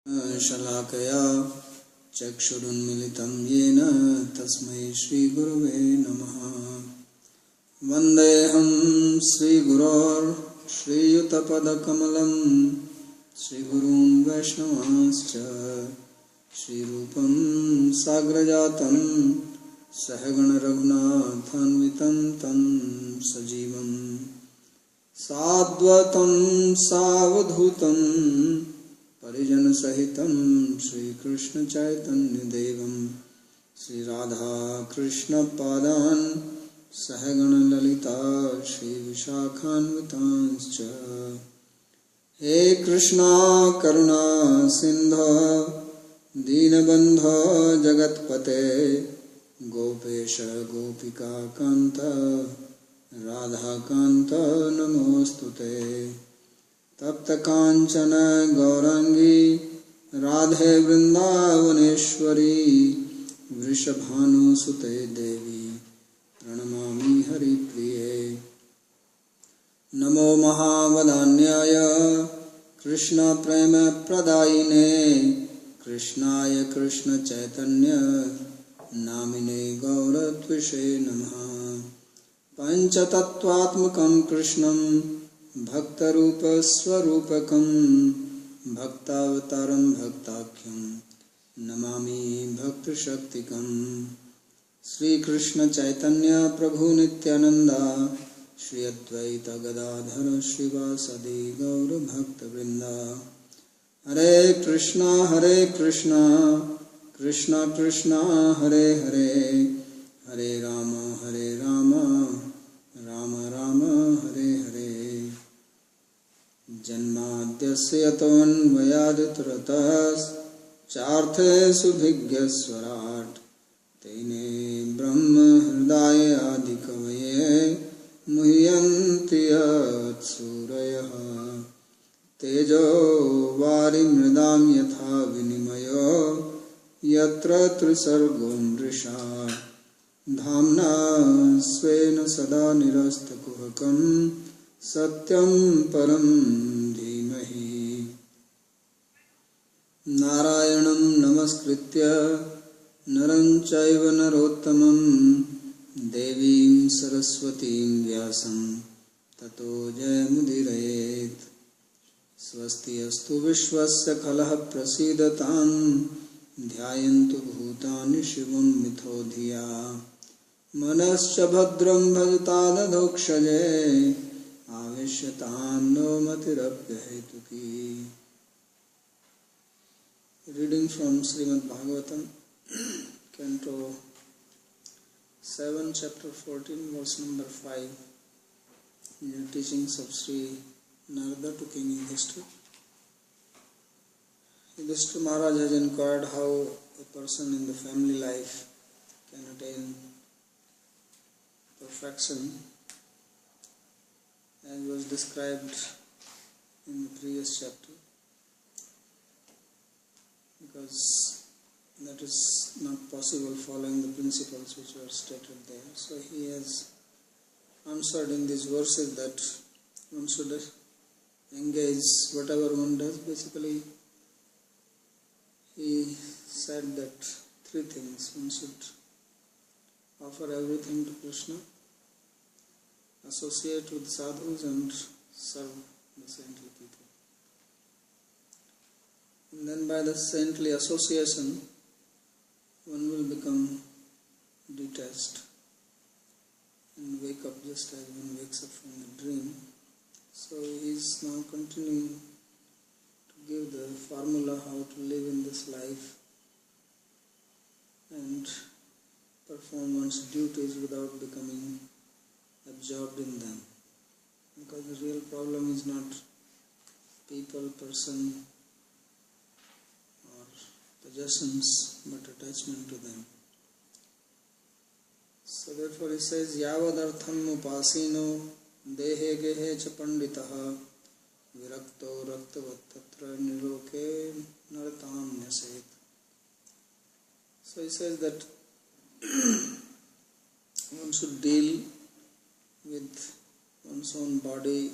शलाकया चक्षुरुन्मिलितं येन तस्मै श्रीगुरवे नमः। वन्देऽहं श्रीयुतपदकमलं श्रीगुरून् वैष्णवांश्च श्रीरूपं साग्रजातं सहगणरघुनाथान्वितं तं सजीवं साद्वैतं सावधूतं परिजनसहितं श्रीकृष्णचैतन्यदेवं श्रीराधाकृष्णपादान् सहगणललिता श्रीविशाखान्वितांश्च। हे कृष्णा करुणा सिन्धो दीनबन्धो जगत्पते गोपेश गोपिकान्त राधाकान्त नमोऽस्तुते। तप्त कांचन गौरांगी राधे वृंदावनेश्वरी वृषभानुसुते देवी प्रणमामि हरिप्रिये। नमो महावदान्याय कृष्ण प्रेम प्रदायिने कृष्णाय कृष्ण चैतन्य नामिने गौरत्विषे नमः। पंचतत्वात्मकं कृष्णं भक्तरूप स्वरूपकं भक्तावतारं भक्ताख्यं नमामि भक्तशक्तिकं। श्री कृष्ण चैतन्य प्रभु नित्यानंद श्री अद्वैत गदाधर श्रीवासदि गौर भक्तवृंद। हरे कृष्णा कृष्णा कृष्णा हरे हरे हरे राम राम राम हरे हरे। जन्माद्यस्य यतोऽन्वयादितरतश्चार्थे भिज्ञस्वराट् तेने ब्रह्म हृदय आदिकवये मुह्यन्ति यत्सूरयः। तेजो वारिमृदां यथा विनिमयो यत्र त्रिसर्गो मृषा धाम्ना स्वेन सदा निरस्तकुहकं सत्यं परं धीमहि। नारायणं नमस्कृत्य नरं चैव नरोत्तमं देवीं सरस्वतीं व्यासं ततो जयमुदीरयेत्। स्वस्ति अस्तु विश्वस्य खलः प्रसीदतां ध्यायन्तु भूतानि शिवं मिथो धिया मनश्च भद्रं भजतादधोक्षजे आवेश्यतां no मतिरप्यहेतुकी। Reading from Srimad Bhagavatam, Canto 7, Chapter 14, Verse number 5, in the teachings of Sri Narada to King Yudhishthira. Yudhishthira Maharaj has inquired how a person in the family life can attain perfection, as was described in the previous chapter, because that is not possible following the principles which were stated there. So he has answered in these verses that one should engage whatever one does. Basically, he said that three things: one should offer everything to Krishna, associate with sadhus, and serve the saintly people. And then by the saintly association, one will become detached and wake up just as one wakes up from the dream. So he is now continuing to give the formula how to live in this life and perform one's duties without becoming absorbed in them. Because the real problem is not people, person, or possessions, but attachment to them. So therefore he says, Yavadartham upasino dehe gehe cha panditaha virakto raktavat tatra niroke naratam nyaset. So he says that one should deal with one's own body,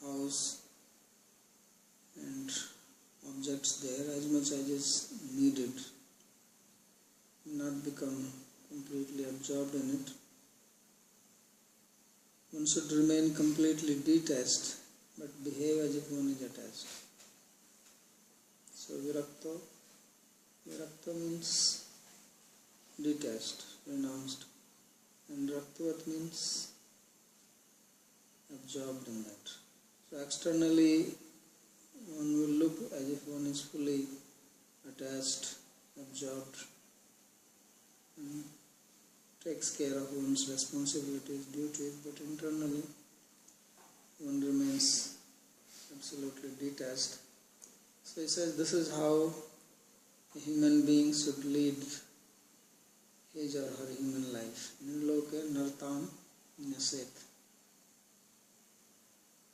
house, and objects there as much as is needed, not become completely absorbed in it. One should remain completely detached, but behave as if one is attached. So virakta means detached, renounced, and raktavat means absorbed in that. So externally one will look as if one is fully attached, absorbed, and takes care of one's responsibilities, duties, but internally one remains absolutely detached. So he says this is how a human being should lead his or her human life. Nirloke nartam nyaset.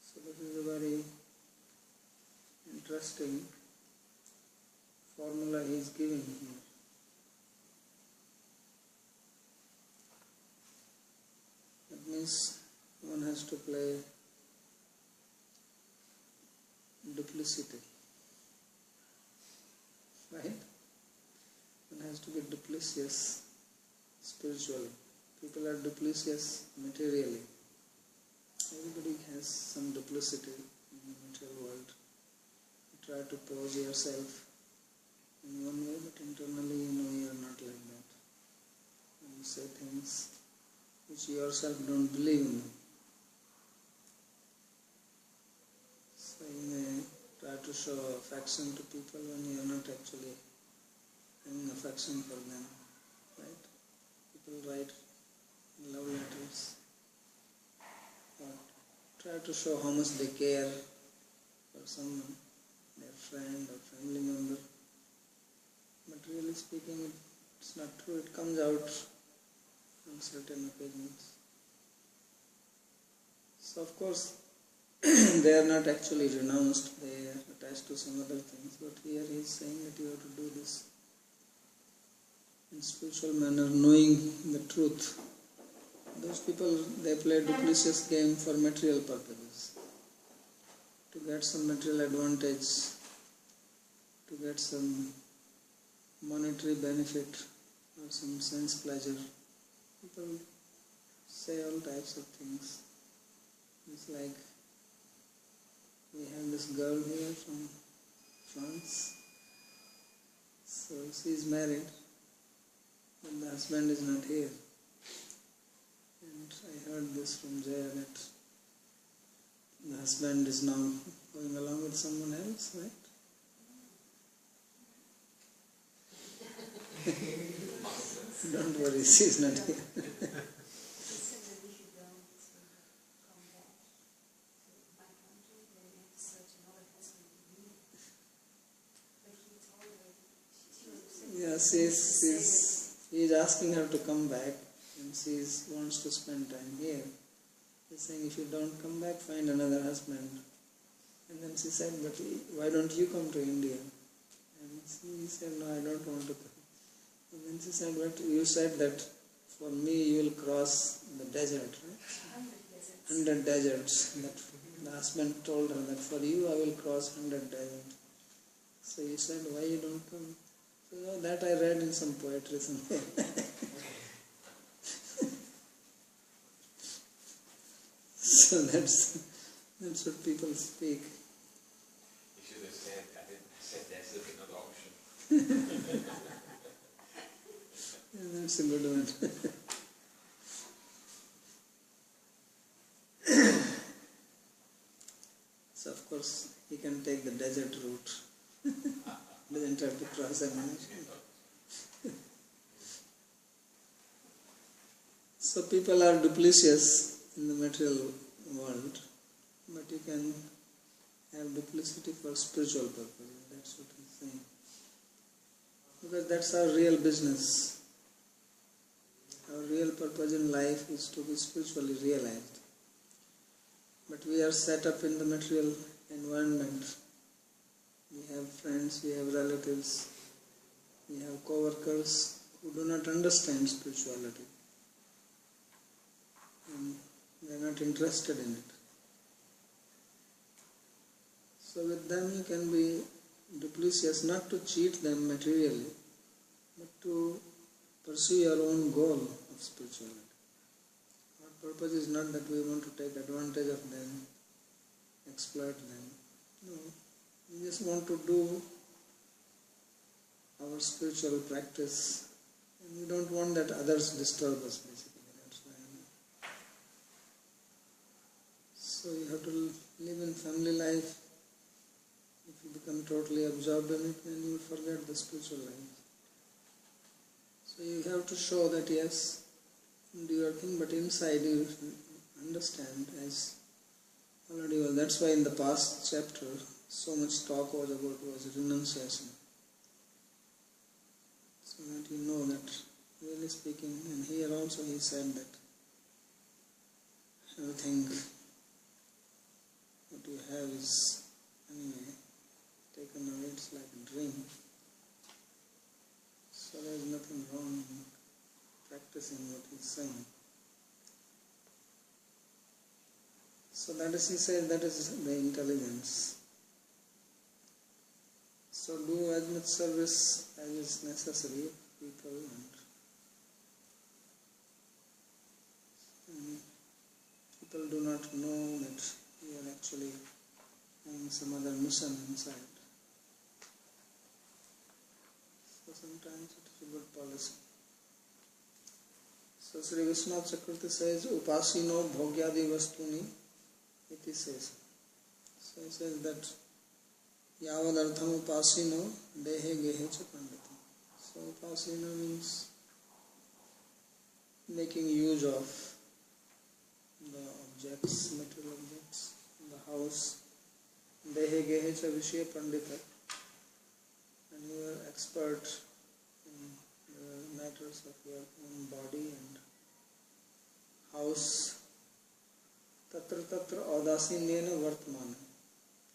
So this is a very interesting formula he is giving here. That means one has to play duplicity, right? One has to be duplicitous spiritually. People are duplicitous materially. Everybody has some duplicity in the material world. You try to pose yourself in one way, but internally you are not like that. And you say things which you yourself don't believe in them. So you may try to show affection to people when you are not actually having affection for them, right? People write love letters or try to show how much they care for someone, their friend or family member. But really speaking, it's not true. It comes out on certain occasions. So of course, they are not actually renounced, they are attached to some other things. But here he is saying that you have to do this in spiritual manner, knowing the truth. Those people, they play duplicitous game for material purposes, to get some material advantage, to get some monetary benefit or some sense pleasure. People say all types of things. It's like we have this girl here from France. So she is married, but the husband is not here. And I heard this from Jaya that the husband is now going along with someone else, right? Don't worry, she is not here. Yeah, he is asking her to come back, and she wants to spend time here. He's saying, if you don't come back, find another husband. And then she said, but why don't you come to India? And he said, no, I don't want to come. And then she said, but you said that for me you will cross the desert, right? 100 deserts. That the husband told her that for you I will cross 100 deserts. So he said, why you don't come? So that I read in some poetry somewhere. So that's what people speak. You should have said, I said that's another option. Yeah, that's a good one. So of course he can take the desert route. Doesn't have to cross an ocean. So people are duplicitous in the material world, but you can have duplicity for spiritual purposes. That's what he's saying. Because that's our real business. Our real purpose in life is to be spiritually realized. But we are set up in the material environment. We have friends, we have relatives, we have co-workers who do not understand spirituality. And they are not interested in it. So with them you can be duplicitous, not to cheat them materially, but to pursue your own goal of spirituality. Our purpose is not that we want to take advantage of them, exploit them. No, we just want to do our spiritual practice, and we don't want that others disturb us, basically. That's why. So you have to live in family life. If you become totally absorbed in it, then you will forget the spiritual life. So you have to show that yes, you do your thing, but inside you understand as already well. That's why in the past chapter, so much talk was about renunciation. So that you know that, really speaking, and here also he said that everything what you have is anyway taken away, it's like a dream. So there is nothing wrong in practicing what he is saying. So that is, he said, that is the intelligence. So do as much service as is necessary, people, and people do not know that you are actually having some other mission inside. So sometimes it is a good policy. So Sri Vishwanath Chakravarti says, Upasino bhogyadi vastuni iti says. So he says that Yavadartham upasino dehe gehe cha pandita. So upasino means making use of the objects, material objects, the house. Dehe gehe cha vishya pandita. And you are expert in the matters of your own body and house. Tatra tatra audasinena vartmana.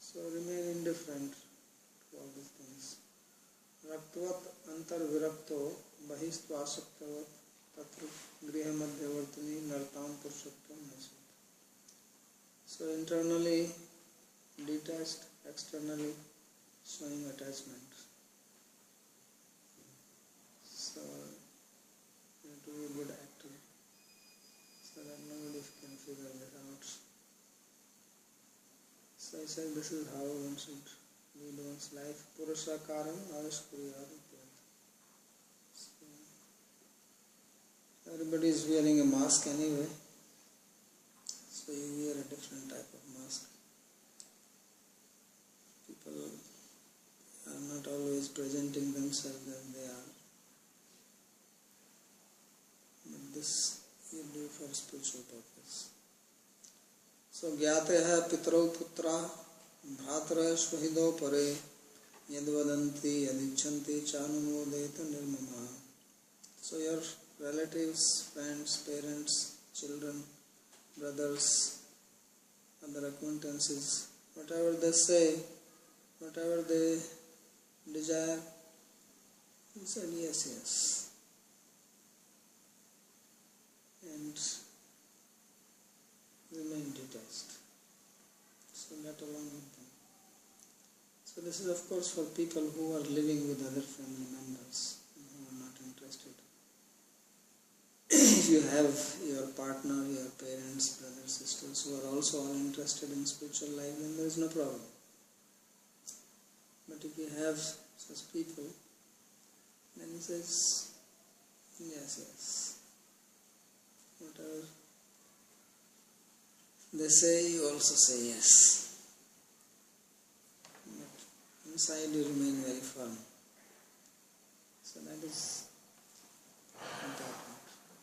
So remain indifferent to all these things. Raktvat antar virakto bahistva asaktavat tatra griha madhyavartini nartam purushottam nasat. So internally detached, externally showing attachment. So you have to be a good actor, so that nobody can figure that out. So I said this is how one should lead one's life. Purushakaram avishkuriyat. So everybody is wearing a mask anyway. So you wear a different type of mask. People are not always presenting themselves as they are. But this you do for spiritual purpose. So Gyateha Pitrau Putra Bhatra Shvahido Pare Yadvadanti Yadichanti Chanumodeta Nirmama. So your relatives, friends, parents, children, brothers, other acquaintances, whatever they say, whatever they desire, he said yes, yes. And remain detached. So let alone with them. So this is of course for people who are living with other family members and who are not interested. If you have your partner, your parents, brothers, sisters who are also all interested in spiritual life, then there is no problem. But if you have such people, then he says, yes, yes. Whatever they say, you also say yes. But inside you remain very firm. So that is important.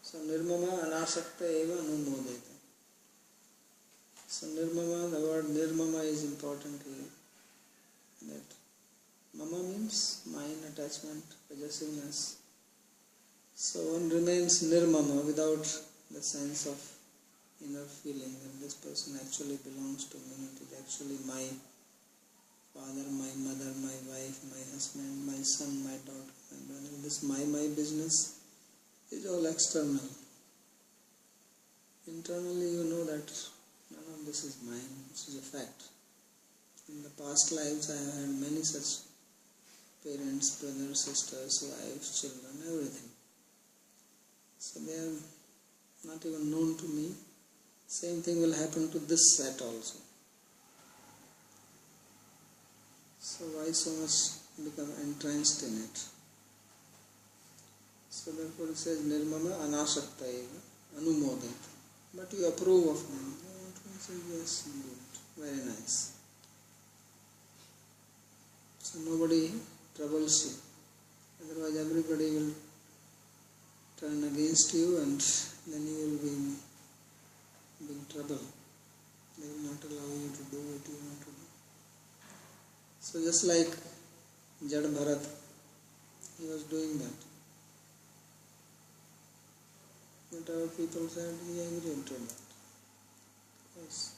So nirmama anasakta eva anumodeta. So nirmama, the word nirmama is important here. That mama means mind, attachment, possessiveness. So one remains nirmama without the sense of inner feeling that this person actually belongs to me, it is actually my father, my mother, my wife, my husband, my son, my daughter, my brother. This my business is all external. Internally you know that none of this is mine, this is a fact. In the past lives I have had many such parents, brothers, sisters, wives, children, everything. So they are not even known to me. Same thing will happen to this set also. So why so much become entrenched in it? So therefore it says nirmama anasakta eva anumodat. But you approve of them. You say yes, good, very nice. So nobody troubles you. Otherwise everybody will turn against you and then you will be in big trouble. They will not allow you to do what you want to do. So just like Jad Bharat, he was doing that. But our people said he agreed to that. Because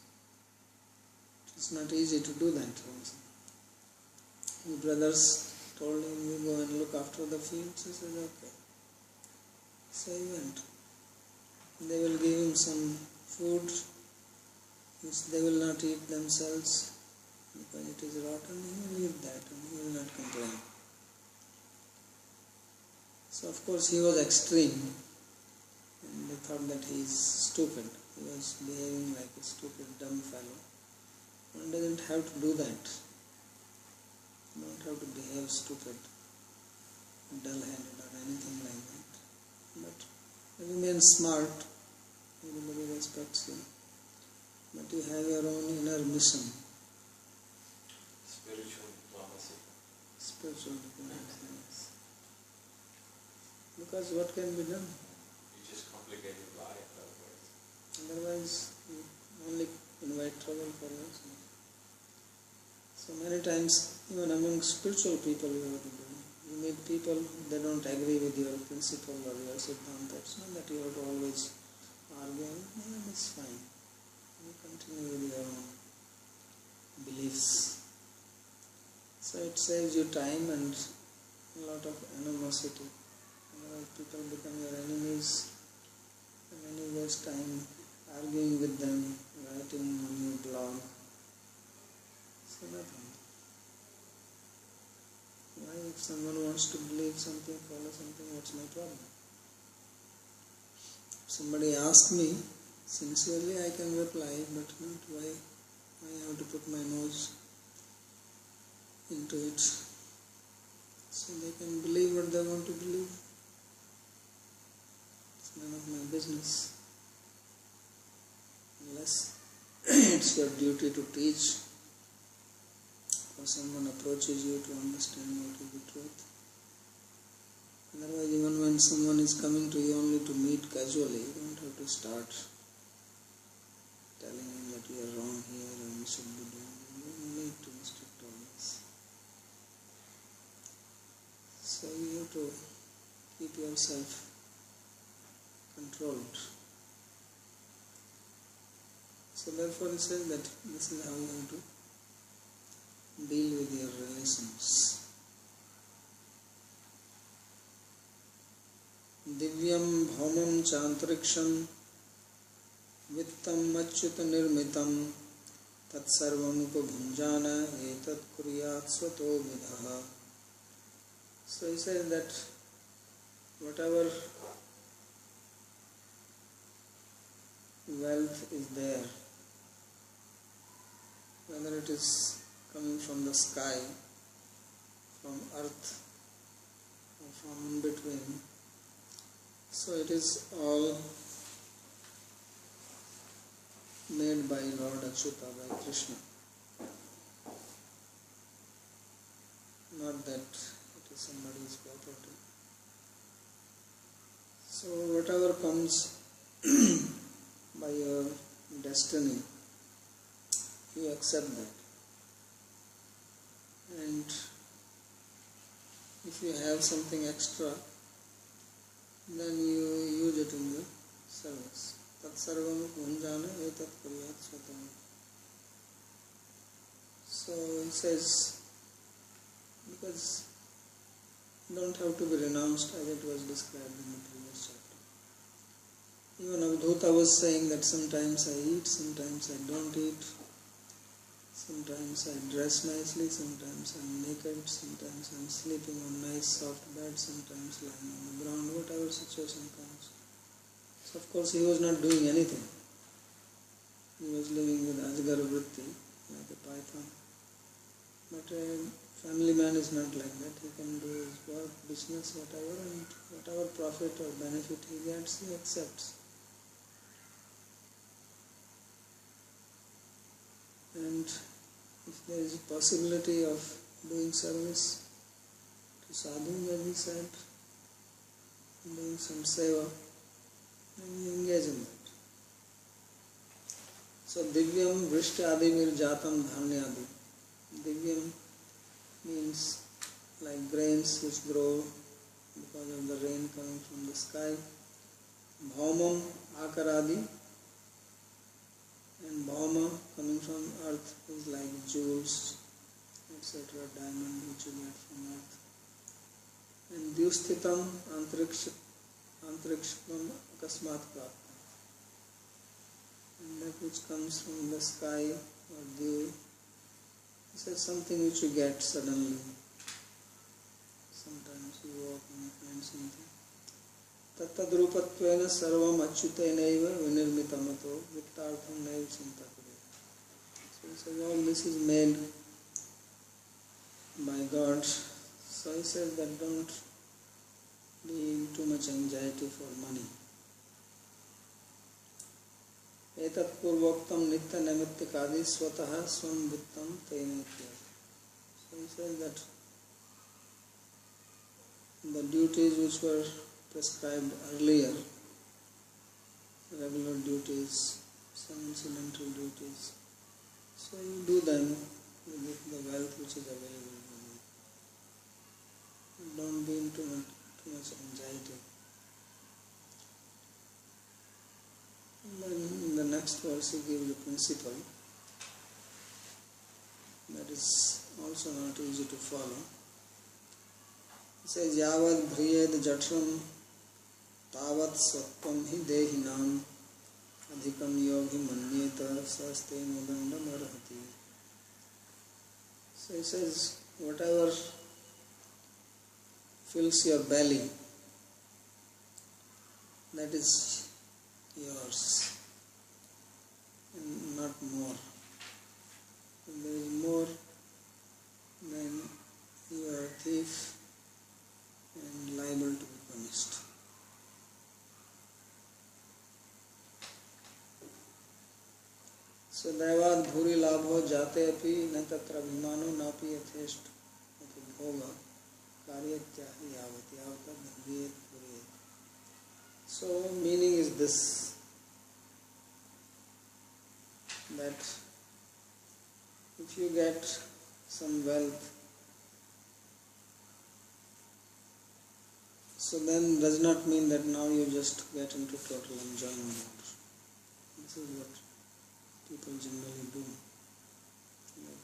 it's not easy to do that also. His brothers told him, you go and look after the fields. He said, okay. So he went. They will give him some food which they will not eat themselves because it is rotten. He will eat that and he will not complain. So of course he was extreme and they thought that he is stupid. He was behaving like a stupid, dumb fellow. One doesn't have to do that. You don't have to behave stupid, dull-headed or anything like that. But you remain smart, everybody respects you. But you have your own inner mission. Spiritual diplomacy. Spiritual diplomacy, yes. Because what can be done? You just complicate your life otherwise. Otherwise, you only invite trouble for yourself. So many times, even among spiritual people, you have to do. You meet people, they don't agree with your principle or your siddhanta. It's not that you have to always argue. No, it's fine. You continue with your own beliefs. So it saves you time and a lot of animosity. Otherwise people become your enemies and then you waste time arguing with them, writing on your blog. So nothing. Why, if someone wants to believe something, follow something, what's my problem? If somebody asks me, sincerely I can reply, but not why I have to put my nose into it. So they can believe what they want to believe. It's none of my business. Unless it's your duty to teach, or someone approaches you to understand what is the truth. Otherwise, even when someone is coming to you only to meet casually, you don't have to start telling him that you are wrong here and you should be doing it. You don't need to instruct all this. So you have to keep yourself controlled. So therefore he says that this is how you have to deal with your relations. Divyam bhaumam chantriksham vittam achyuta nirmitam tat sarvam upabhunjana etat kuryat svato vidha. So he says that whatever wealth is there, whether it is coming from the sky, from earth, or from in between, so it is all made by Lord Achyuta, by Krishna. Not that it is somebody's property. So whatever comes by your destiny, you accept that. And if you have something extra, then you use it in the service. Tat sarvam bhunjana etat kuryat svatam. So he says, because you don't have to be renounced as it was described in the previous chapter. Even Avadhuta was saying that sometimes I eat, sometimes I don't eat. Sometimes I dress nicely, sometimes I'm naked, sometimes I'm sleeping on nice soft bed, sometimes lying on the ground, whatever situation comes. So of course he was not doing anything. He was living with Ajgar Vritti, like a python. But a family man is not like that. He can do his work, business, whatever, and whatever profit or benefit he gets, he accepts. And if there is a possibility of doing service to sadhu, as he said, doing some seva, then we engage in that. So divyam vrishtyadimir jatam dhanyadi. Divyam means like grains which grow because of the rain coming from the sky. Bhaumam akaradi, and bhauma coming from earth is like jewels, etc., diamond which you get from earth. And dyusthitam antariksham akasmat prapta. And that which comes from the sky or dew, this is something which you get suddenly. Sometimes you walk and you find something. Tattadrupatvena sarvam achyutenaiva vinirmitamato viktartham naiva chintakure. So he says all this is made by God. So he says that don't be in too much anxiety for money. Etat purvoktam nitya namittikadi swataha swam vittam tenetya. So he says that the duties which were prescribed earlier, regular duties, some incidental duties, so you do them with the wealth which is available to you. Don't be in too much anxiety. And then in the next verse he gives a principle that is also not easy to follow. He says, Yavad bhriyed jatram tavat sattvam hi dehinam adhikam yogi manyeta saste mudandam arhati. So he says, whatever fills your belly, that is yours, and not more. If there is more, then you are a thief and liable to be punished. So Daivad bhuri labho jate api na tatra bhimano napi yathesht api bhoga karyatyahi yavat yavata bhagiyet puriyet. So meaning is this, that if you get some wealth, so then does not mean that now you just get into total enjoyment. This is what people generally do. That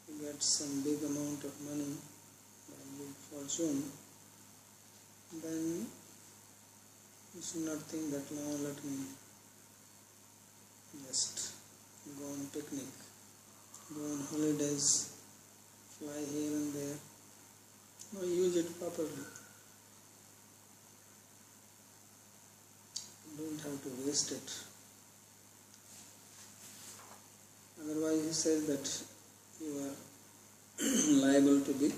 you get some big amount of money, big fortune, then you should not think that now let me just go on picnic, go on holidays, fly here and there. No, use it properly. You don't have to waste it. Otherwise he says that you are liable to be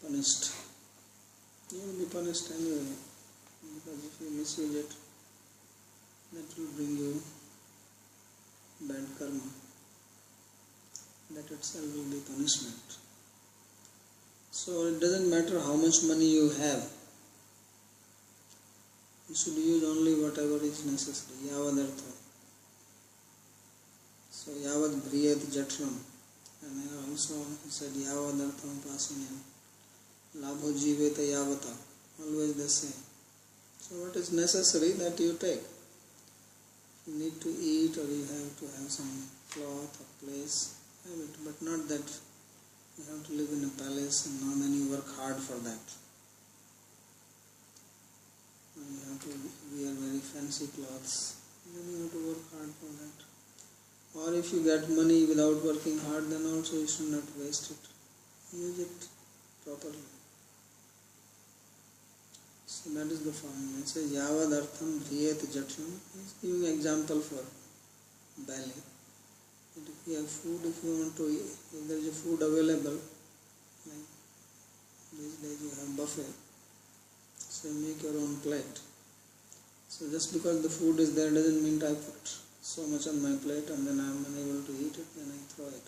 punished. You will be punished anyway, because if you misuse it, that will bring you bad karma. That itself will be punishment. So it doesn't matter how much money you have. You should use only whatever is necessary. Yavadartha. So yavad briyat jatram. And also he said yavadartham pasanyam. Labho jiveta yavata. Always the same. So what is necessary that you take. You need to eat or you have to have some cloth or place, have it. But not that you have to live in a palace and now then you work hard for that. And you have to wear very fancy clothes. And then you have to work hard for that. Or if you get money without working hard, then also you should not waste it. Use it properly. So that is the formula. It says Yavad Artham Briyet Jatyam. He is giving example for belly. But if you have food, if you want to eat, if there is a food available, like these days you have buffet, so you make your own plate. So just because the food is there doesn't mean I put so much on my plate and then I am unable to eat it, then I throw it.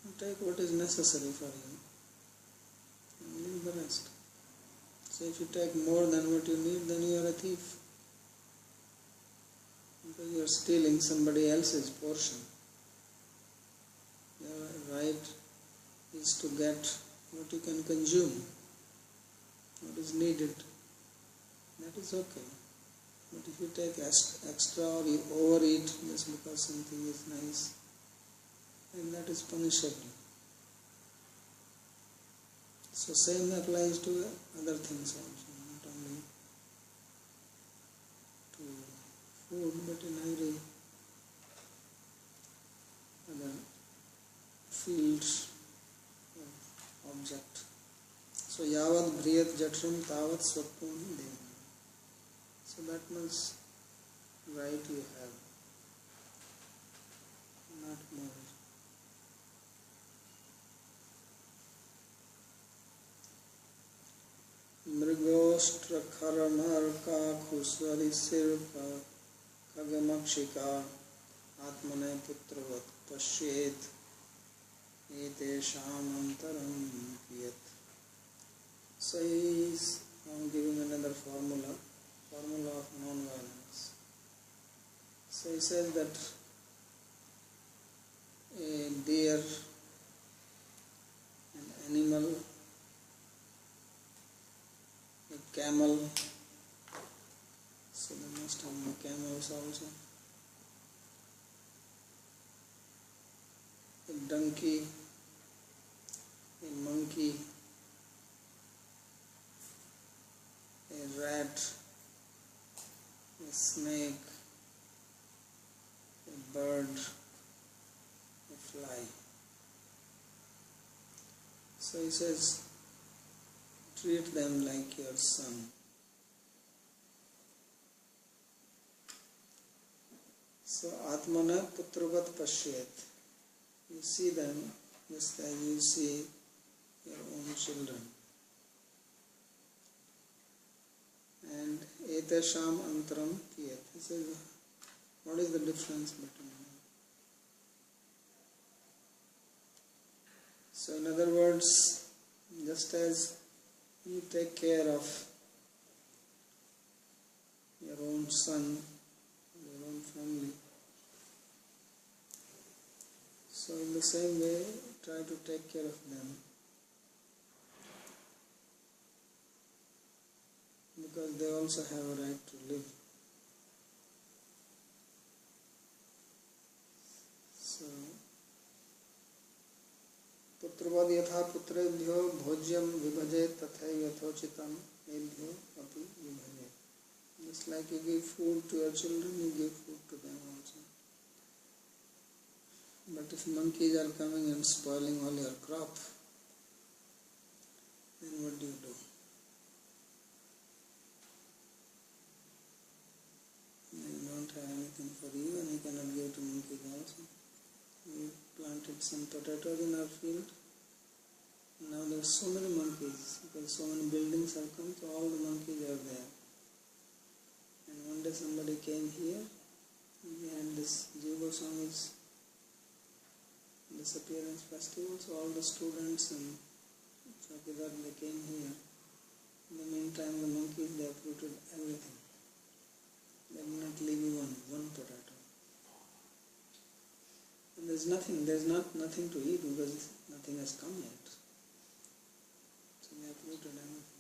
You take what is necessary for you and leave the rest. So if you take more than what you need, then you are a thief. Because you are stealing somebody else's portion. Your right is to get what you can consume, what is needed. That is okay. But if you take extra or you overeat just because something is nice, then that is punishable. So same applies to other things also, not only to food, but in every other field or object. So Yavad Briyat Jatram Tavat Swapun Dev. So that much right you have, not more. Mrigostra Kharamarka Khuswari Sirpa Kagamakshika Atmane Putravat Pashyet Etesham Antaram Kiyat. So he is now giving another formula of non-violence. So he says that a deer, an animal, a camel, so there must have been camels also, a donkey, a monkey, a rat, a snake, a bird, a fly. So he says, treat them like your son. So Atmana Putravat Pashyet. You see them just as you see your own children. And Etesham Antaram Kiyat. He says, what is the difference between them? So in other words, just as you take care of your own son, your own family, so in the same way, try to take care of them. Because they also have a right to live. So, Putravad yatha putrebhyo bhojyam vibhajet tathay yathochitam ebhyo api vibhajet. Just like you give food to your children, you give food to them also. But if monkeys are coming and spoiling all your crop, then what do you do? You don't have anything for you and you cannot give to monkeys also. We planted some potatoes in our field. Now there are so many monkeys because so many buildings have come, so all the monkeys are there. And one day somebody came here and we had this Jiva Goswami's disappearance festival, so all the students and Chowkidar, they came here. In the meantime, the monkeys, they uprooted everything. They did not leave even one potato. And there's nothing to eat because nothing has come yet. So they uprooted everything.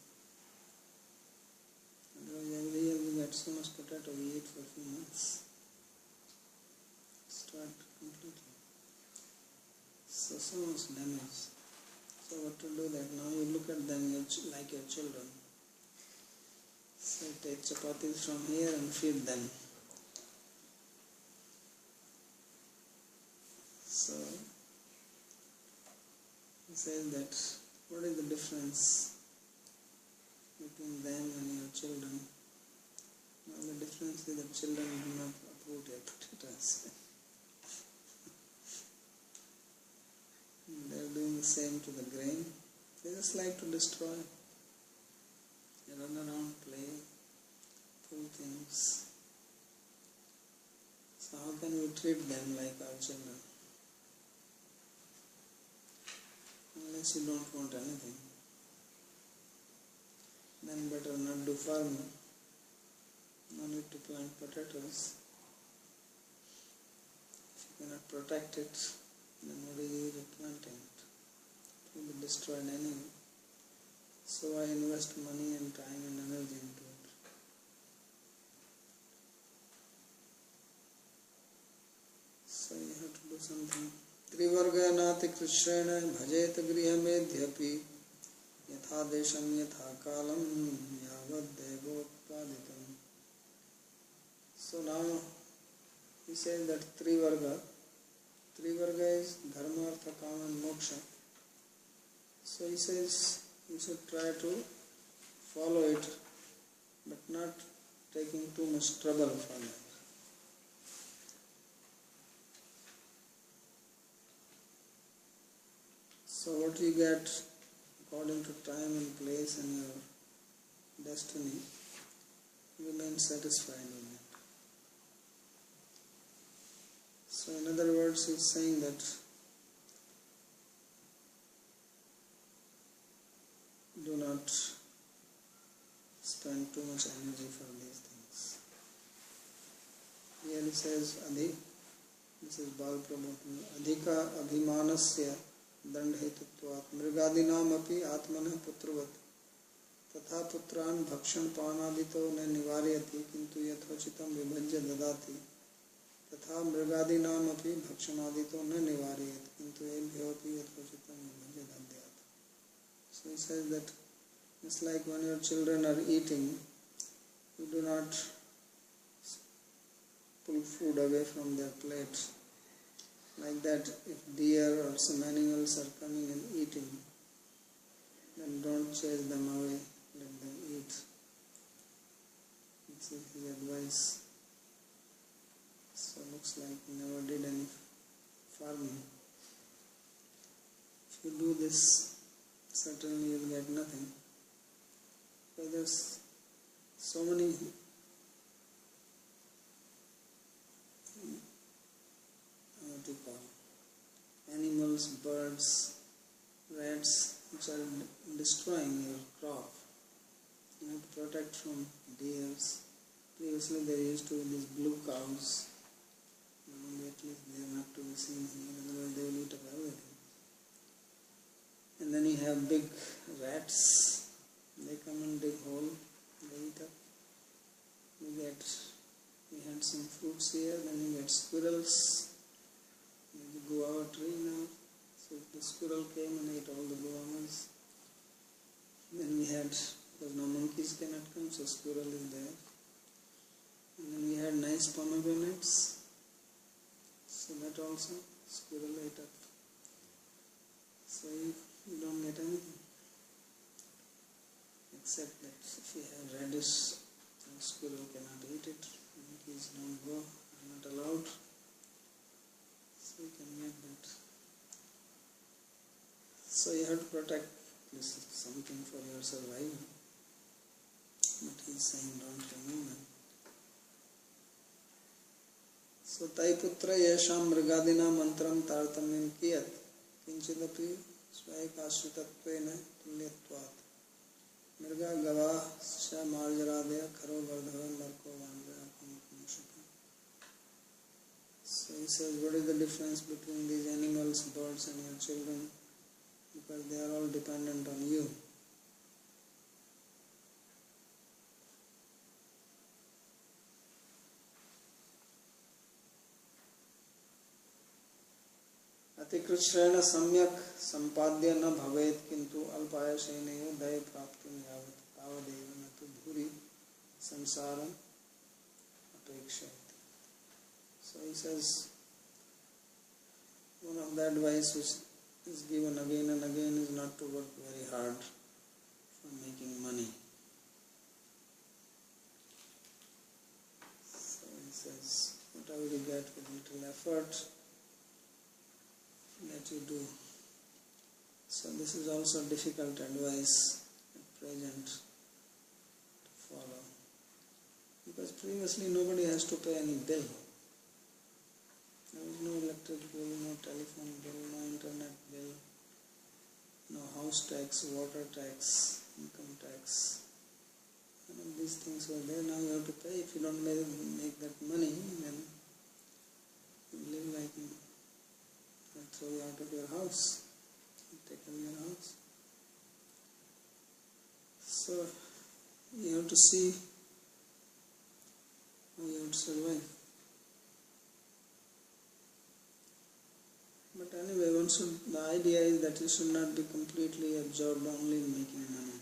Otherwise, every year we get so much potato, we eat for a few months. Start completely. So much damage. So what to do that? Now you look at them like your children. So take chapatis from here and feed them. says that what is the difference between them and your children? Well, the difference is that children do not uproot their potatoes. They are doing the same to the grain. They just like to destroy. They run around, play, pull things. So how can we treat them like our children? Unless you don't want anything, then better not do farming. No need to plant potatoes. If you cannot protect it, then what is the use of planting it? It will be destroyed anyway. So I invest money and time and energy into it. So you have to do something. Trivarga nati krishrena bhajet grihamedhyapi yatha desham yatha kalam yavad devotpaditam. So now he says that Trivarga is dharma, artha, kama and moksha. So he says you should try to follow it, but not taking too much trouble for that. So what you get according to time and place and your destiny, remain satisfied with it. So in other words, he's saying that do not spend too much energy for these things. Here he says, this is Bhal Prabhu, Adhika Abhimanasya Dandhetutvat Mrigadinam api Atmanah Putravat Tatha Putran Bhakshan Panadito ne Nivaryati Kintu Yathochitam Vibhajya Dadati Tatha Mrigadinam api Bhakshanadito ne Nivaryati Kintu Ebhyopi Yathochitam Vibhajya Dadyat. So he says that it's like when your children are eating, you do not pull food away from their plates. Like that, if deer or some animals are coming and eating, then don't chase them away, let them eat. This is his advice. So looks like he never did any farming. If you do this, certainly you will get nothing. Because there's so many animals, birds, rats which are destroying your crop. You have to protect from deers. Previously there used to be these blue cows. Now at least they are not to be seen here, otherwise they will eat up everything. And then you have big rats. They come and dig hole, they eat up. We had some fruits here, then you get squirrels. The guava tree now, so the squirrel came and ate all the guavas. Then we had, because now monkeys cannot come, so squirrel is there. And then we had nice pomegranates, so that also squirrel ate up. So you don't get anything, except that if you have radish, the squirrel cannot eat it, monkeys don't go, are not allowed. So you can get that. So you have to protect this is something for your survival. But he is saying don't remove them. So Taiputra Yesham Mrigadina Mantram Tartamim Kiyat Kinchidapi Svaikashritattvena Tulyatvat Mriga Gava Sha Marjaradaya Kharo Vardhava Narko Vandra Akamukumushuka. So he says, what is the difference between these animals, birds and your children? Because they are all dependent on you. Atikrushrena samyak sampadya na bhavet kintu alpayasheneyo daya praptim yavat tavadeva natu bhuri samsaram apekshayati. So he says, one of the advice which is given again and again is not to work very hard for making money. So he says, whatever you get with little effort, that you do. So this is also difficult advice at present to follow. Because previously nobody has to pay any bill. There was no electric bill, no telephone bill, no internet bill, no house tax, water tax, income tax. None of these things were there. Now you have to pay. If you don't make that money, then you live like they'll throw you out of your house, take away your house. So you have to see how you have to survive. But anyway, the idea is that you should not be completely absorbed only in making money.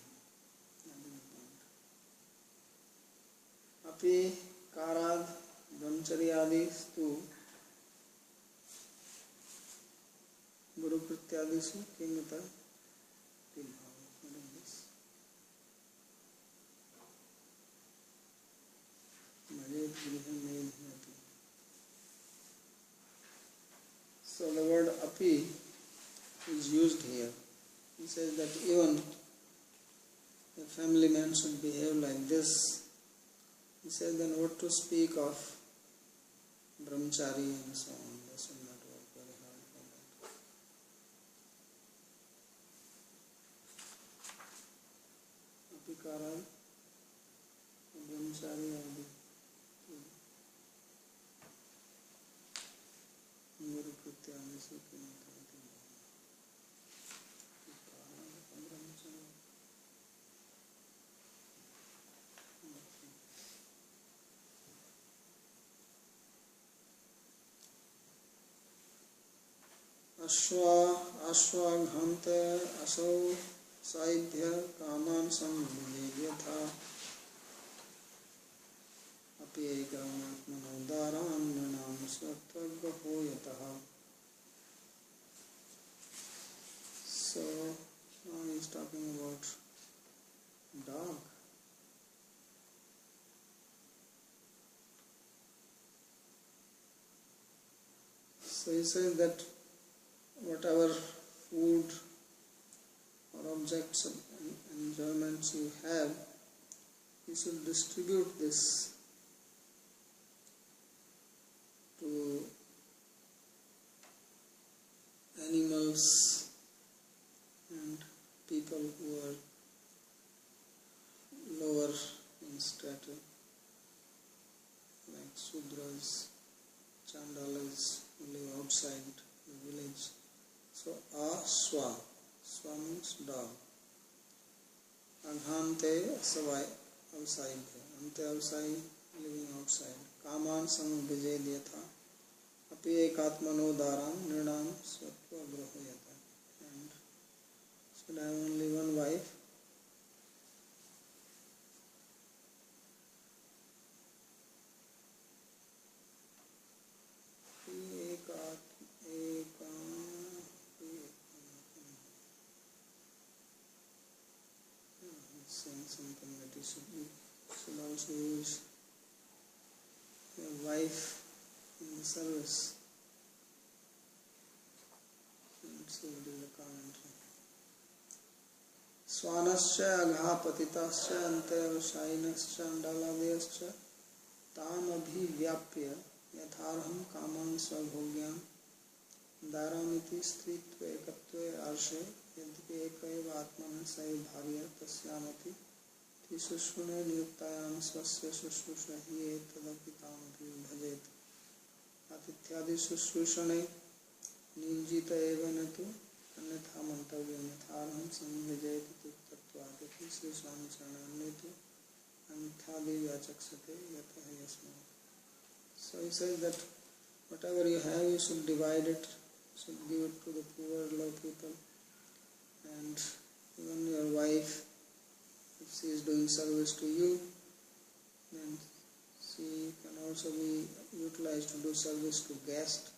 That is the point. Api karad brahmacharya stu Guru Pratyadisu Kimata Tilbhava. What is this? Majet Griha Medhyati. So the word api is used here. He says that even a family man should behave like this. He says then what to speak of brahmachari and so on. They should not work very hard for that. Apikara, brahmachari are the Guru Pratyadisu Kimata Tilbhava. Apikara, brahmachari. Ashwaghante asau saidhya kaman samvidhyatha api ekam atmanodharam nrinam svatvagahoyataha. So now he is talking about dog. So he says that whatever food or objects of enjoyments you have, you should distribute this to animals and people who are lower in stature, like Sudras, Chandalas who live outside the village. So, aswa, swa means dog. Aghante asavai, outside, ante outside, living outside. Kaman samvijayatha, api ekatmano dharam nrinam svatva grahoyata. And should have only one wife. Saying something that you should also use your wife in the service. Let's see what is the commentary. Swanascha aghapatitascha antevashainascha andaladeyascha tam abhivyapya yatharham kaman svabhogyam daramiti stritva ekatve arshe यद्यपि एकैव आत्मनः सैव भार्या तस्यामपि तिसुष्वने नियुक्तायां स्वस्य शुश्रूषा हि एतदपि तामपि भजेत आतिथ्यादि शुश्रूषणे नियोजित एव न तु अन्यथा मंतव्यं यथार्हं संविजयति तत्त्वादिति श्री स्वामी चरणान्ये तु अन्यथादि व्याचक्षते यतः यस्मात्. So he says that whatever you have you should divide it, should give it to the poor, low people. And even your wife, if she is doing service to you, then she can also be utilized to do service to guests.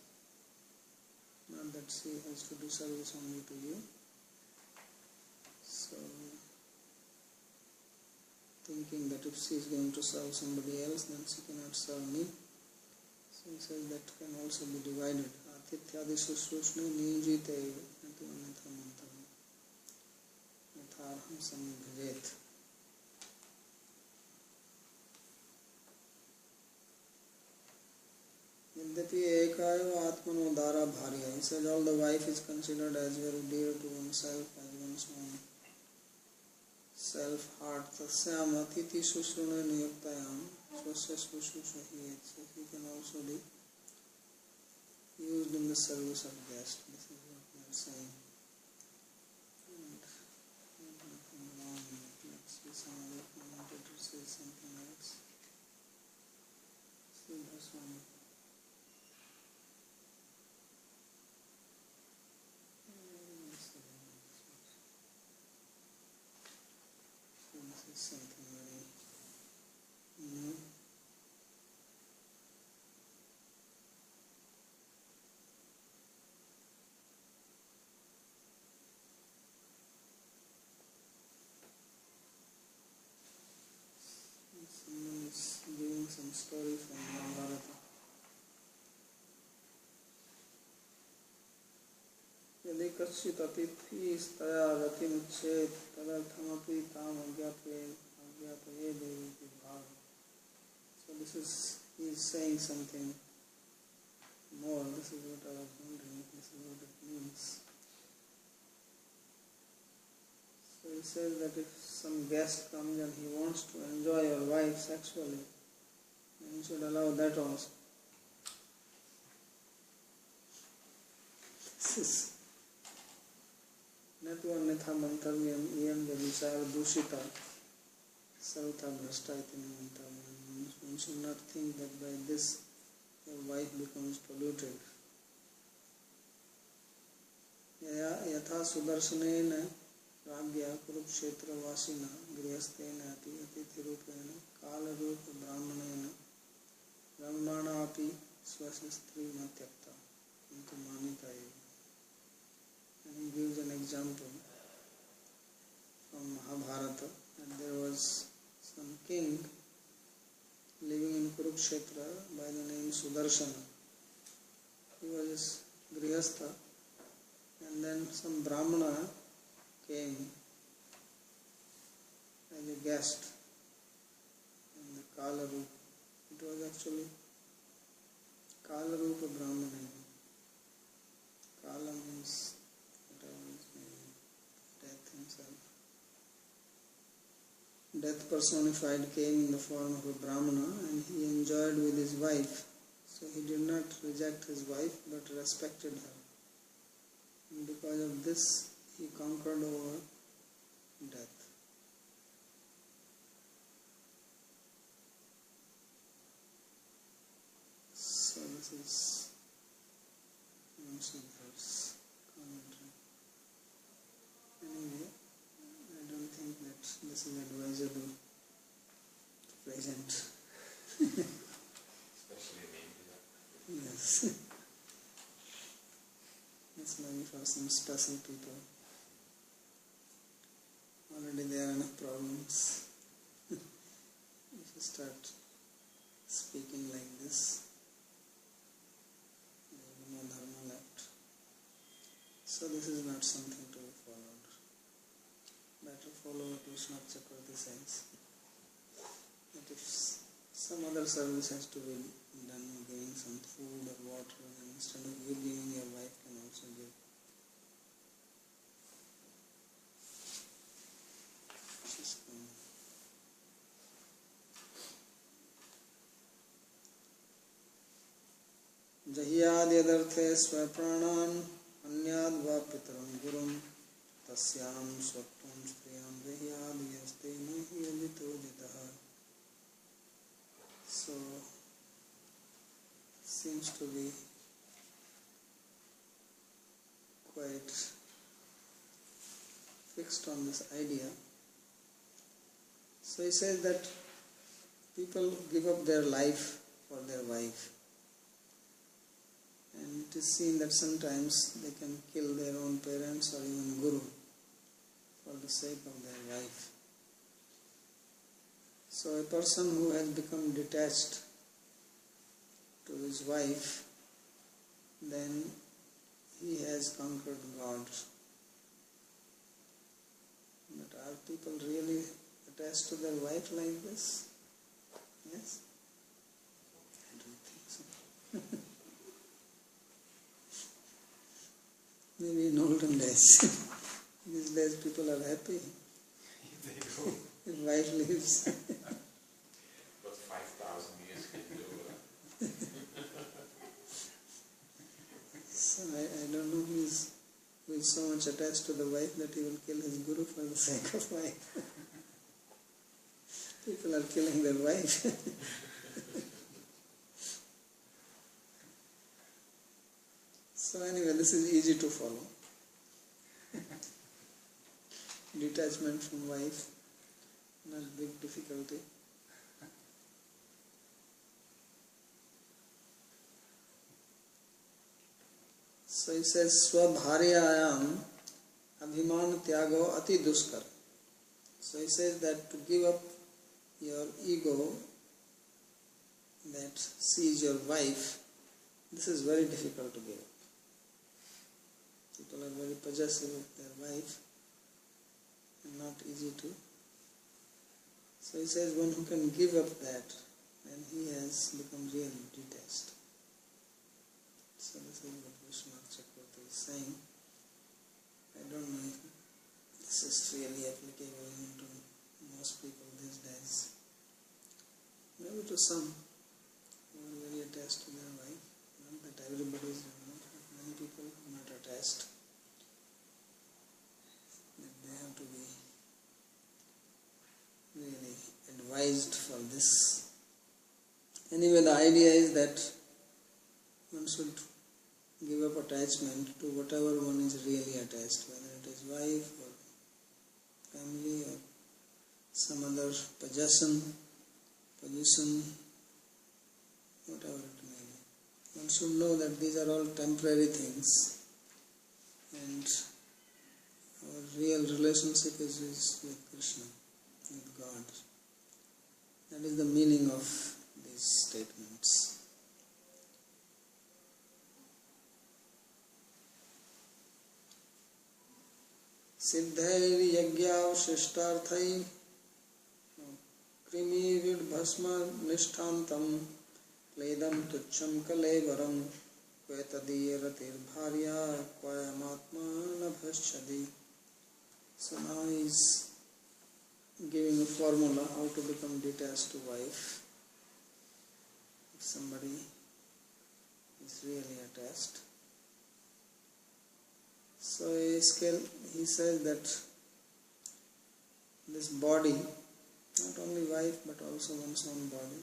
Not that she has to do service only to you. So, thinking that if she is going to serve somebody else, then she cannot serve me. So he says that can also be divided. Atityadi susrushne niyujite eva nati anatha mantavam yatharham samibhajet. Yadyapi eka eva atmano dara bharya. He says all the wife is considered as very dear to oneself, as one's own self-heart. Tasyam atiti susrune niyuktayam swasya susrusha hiyet. So he can also be used in the service of guest. This is what we are saying. And nothing wrong. Let's see some other commentator says something else. See this one. This is something very new. Someone is giving some story from Bhagavatam. यदि कश्चित् अतिथिस्तया रतिमुच्चेत तदर्थमपि ताम अज्ञापये देवीति भाव. So this is, he is saying something more. This is what I was wondering. This is what it means. So he says that if some guest comes and he wants to enjoy your wife sexually, then you should allow that also. This is Natu annatha mantavyam iyam vyabhisara dushita sarvata bhrashta iti mantavyam. One should not think that by this your wife becomes polluted. Yatha sudarshanena ragya kurukshetra vasina grihastena api atithirupena kalarupa brahmanena brahmana api swasya stri matyakta into manita eva. And he gives an example from Mahabharata, that there was some king living in Kurukshetra by the name Sudarshana. He was grihastha, and then some Brahmana came as a guest in the Kalarupa. It was actually Kalarupa Brahmana. Kala means death himself. Death personified came in the form of a Brahmana, and he enjoyed with his wife. So he did not reject his wife but respected her. And because of this he conquered over death. So this is Sudhar's commentary. Anyway, I don't think that this is advisable to present. Especially in India. Yes. It's maybe for some special people. Already there are enough problems. If you start speaking like this, there will be no dharma left. So this is not something to be followed. Better follow what Vishnu Chakravarti says. That if some other service has to be done, giving some food or water, then instead of you giving, your wife can also give. Jahyad yadarthe svapranan anyad va pitaram gurum tasyam swaptam striyam jahyad yaste nahi yadito jitaha. So, seems to be quite fixed on this idea. So he says that people give up their life for their wife. And it is seen that sometimes they can kill their own parents or even guru for the sake of their wife. So a person who has become detached to his wife, then he has conquered God. But are people really attached to their wife like this? Yes? I don't think so. Maybe in olden days. These days people are happy. They do. If wife leaves. But 5,000 years can do. So I don't know who is so much attached to the wife that he will kill his guru for the sake of wife. People are killing their wife. So anyway, this is easy to follow. Detachment from wife, not big difficulty. So he says, Swabharyayam abhiman tyago ati duskar. So he says that to give up your ego that sees your wife, this is very difficult to give up. People are very possessive of their wife and not easy to. So he says one who can give up that, then he has become really detached. So this is what Vishwanath Chakravarti is saying. I don't know if this is really applicable to most people these days. Maybe to some who are very attached to their wife. Not that everybody is, but many people are not attached. That they have to be really advised for this. Anyway, the idea is that one should give up attachment to whatever one is really attached, whether it is wife or family or some other possession, whatever it may be. One should know that these are all temporary things and our real relationship is with Krishna, with God. That is the meaning of these statements. सिद्धैर यज्ञावशिष्टार्थै कृमिविड भस्म निष्ठान्तं क्लेदं तुच्छं कलेवरं क्वैतदीय रतिर्भार्या क्वयमात्मा न भस्यति. So now he is giving a formula how to become detached to wife. If somebody is really attached. So he says that this body, not only wife but also one's own body.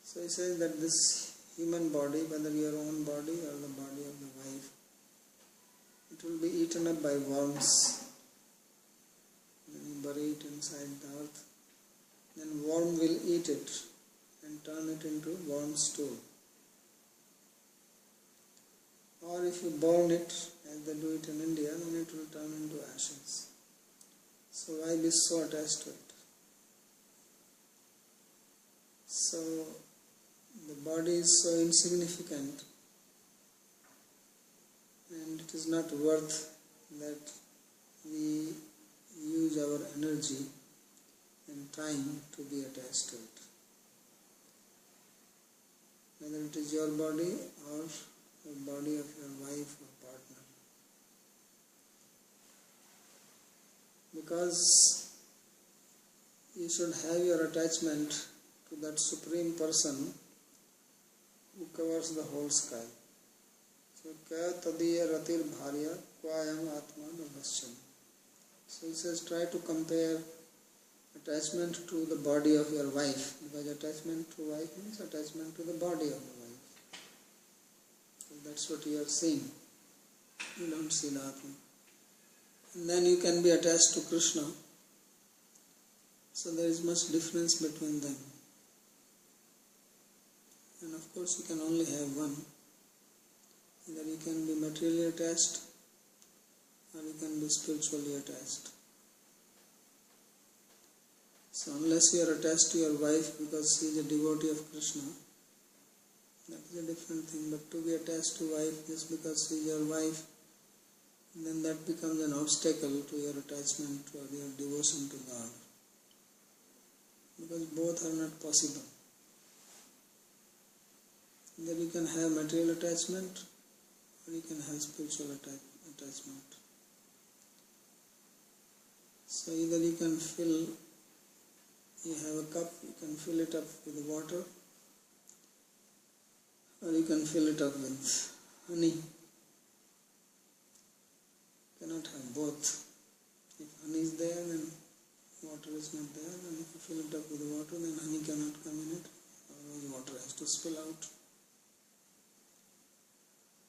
So he says that this human body, whether your own body or the body of the wife, it will be eaten up by worms. When you bury it inside the earth, then worm will eat it and turn it into worm stool. Or if you burn it, as they do it in India, then it will turn into ashes. So why be so attached to it? So the body is so insignificant and it is not worth that we use our energy and time to be attached to it. Whether it is your body or the body of your wife or partner. Because you should have your attachment to that supreme person who covers the whole sky. So, kya tadiya ratir bharya kvayam atma navasyan. So he says, try to compare attachment to the body of your wife, because attachment to wife means attachment to the body of the wife. So that's what you are seeing. You don't see the Atma. And then you can be attached to Krishna. So there is much difference between them. And of course you can only have one. Either you can be materially attached or you can be spiritually attached. So unless you are attached to your wife because she is a devotee of Krishna, that is a different thing. But to be attached to wife just because she is your wife, then that becomes an obstacle to your attachment or your devotion to God. Because both are not possible. Either you can have material attachment or you can have spiritual attachment. So either you can you have a cup, you can fill it up with water, or you can fill it up with honey. You cannot have both. If honey is there, then water is not there, and if you fill it up with water, then honey cannot come in it, otherwise water has to spill out.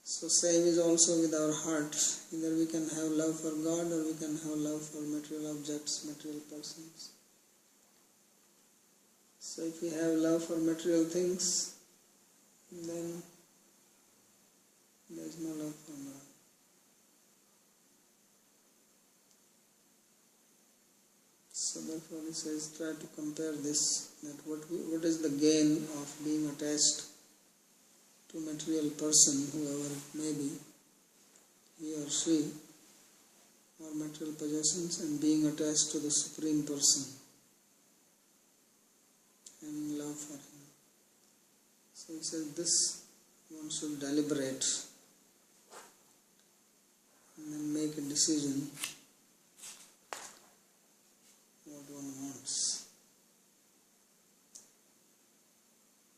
So same is also with our heart. Either we can have love for God or we can have love for material objects, material persons. So if we have love for material things, then there is no love for God. So therefore he says, try to compare this, that what is the gain of being attached to material person, whoever it may be, he or she, or material possessions, and being attached to the Supreme Person, having love for him. So he says this one should deliberate and then make a decision what one wants.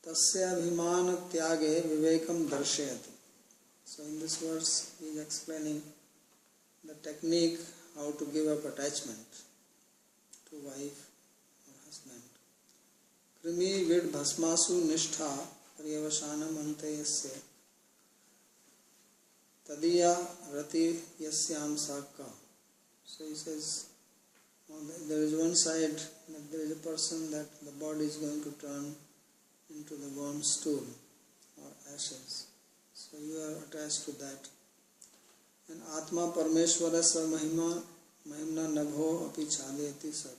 Tasya abhimana tyage vivekam darshayati. So in this verse he is explaining the technique how to give up attachment to wife or husband. Krimi vid bhasmasu nishtha paryavashanam antayasya tadiya rati yasyam sakka. So he says, there is one side that there is a person that the body is going to turn into the warm stool or ashes. So you are attached to that. And Atma Parmeshwarasa Mahimna Nabho Api Chadeti Sak.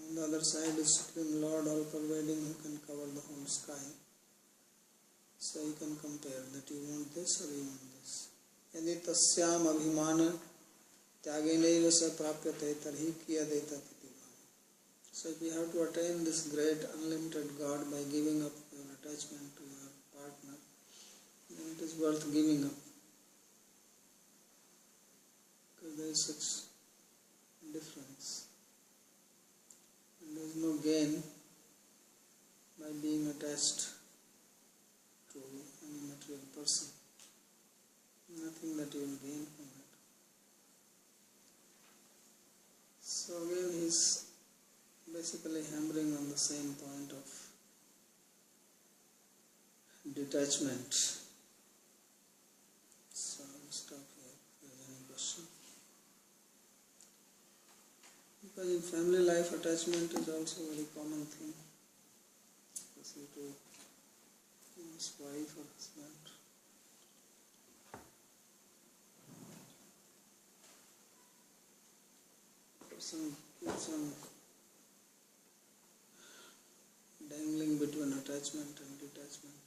On the other side is Supreme Lord, all pervading, who can cover the whole sky. So you can compare that you want this or you want this. Yadi tasyam abhimana tyagenaiva sa prapyate tarhi kiyadeta pitiva. So if you have to attain this great unlimited God by giving up your attachment to your partner, then it is worth giving up. Because there is such difference. And there is no gain by being attached to any material person. Nothing that you will gain from it. So again he is basically hammering on the same point of detachment. So I will stop here if there is any question. Because in family life, attachment is also a very common thing, especially to one's wife or husband. Person keeps on dangling between attachment and detachment.